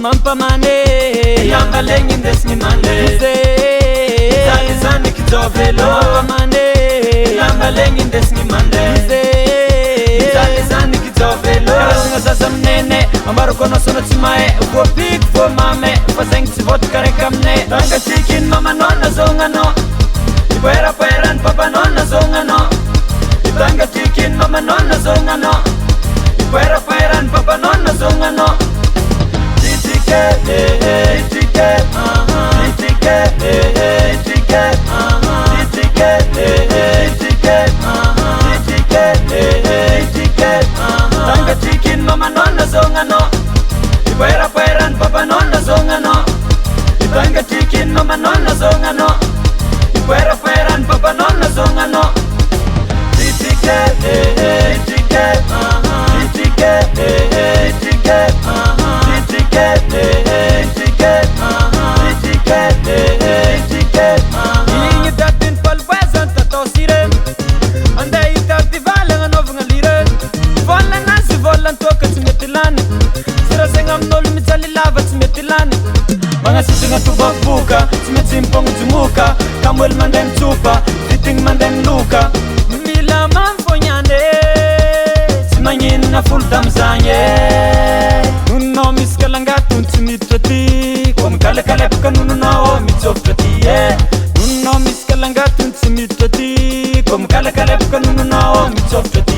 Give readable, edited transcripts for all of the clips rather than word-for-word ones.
mampamane Yambaleng indesni mande Zalizani kitobelo mampamane Yambaleng indesni mande Zalizani kitobelo Karasinga sasa mnene ambaro kono sono tsimae Uko pik fo mame Faseng tsivot kare kamne Tanga chikin mama nona zongano Ipuera pueran papa nona zongano Tanga chikin mama nona zongano Ipuera pueran papa nona zongano Itike, itike, itike, itike, itike, itike, itike, Tanga chikin mama nona zongano Ipuera pueran papa nona zongano Tanga chikin mama nona zongano Ipuera pueran papa nona zongano Itike, itike, itike, itike, itike, itike, itike, Inge datin palwezan tato siren Ande itati valang anovang aliren Volan nasi volan toka tsimetilani Sira sengam nolu mitsali lava tsimetilani Mga sisinga tubakbuka Tsimetsimpong tumuka Kamwel mandem tupa Titing mandem luka Mila manfonyane Tsimanyin na full damzanye Nuno miskalangatun tsimitwati Kom kale kale puka nuno nao mitsofrati Nuno miskalangatun tsimitwati Kom kale kale puka nuno nao mitsofrati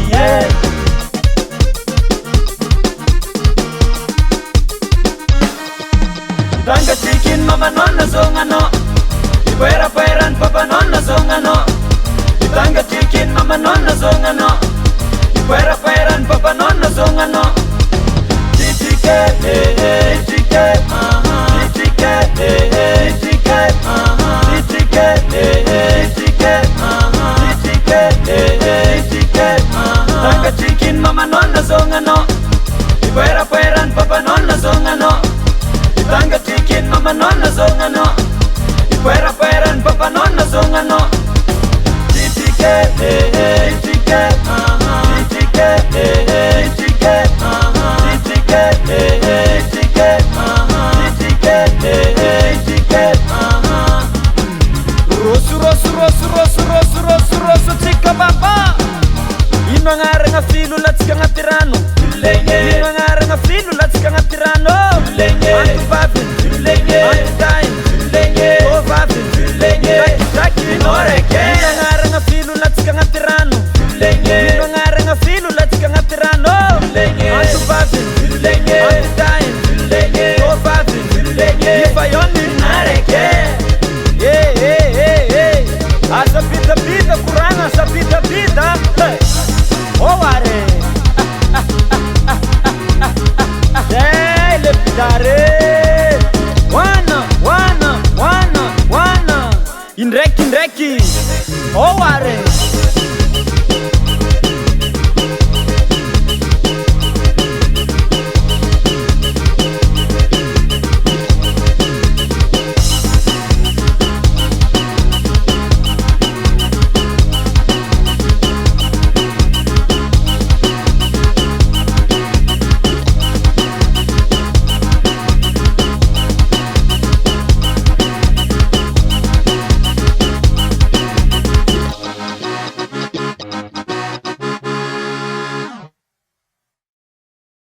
Tanga chikin mama nona zongano Ipuera pueran papa nona zongano Tanga chikin mama nona zongano Ipuera pueran papa nona zongano Itike, itike, itike, itike, itike, itike, itike, itike, Tanga chikin mama nona zongano Ipuera pueran papa nona zongano Tanga chikin mama nona zongano Ipuera pueran papa nona zongano Itike, itike, itike, itike, itike, itike, itike, itike, Rosu rosu rosu rosu rosu rosu rosu Chika baba Ino ngare nga filu latsika nga tirano Ino ngare nga filu latsika nga tirano Antu babin Antu dain O babin Taki Inoreke Ino ngare nga filu latsika nga tirano Ino ngare nga filu latsika nga tirano Antu babin Antu dain O babin Ifa yoni Nareke Asa pita pita kurang asa pita pita Oh are Hey leptare Wana wana wana wana Indreki indreki Oh are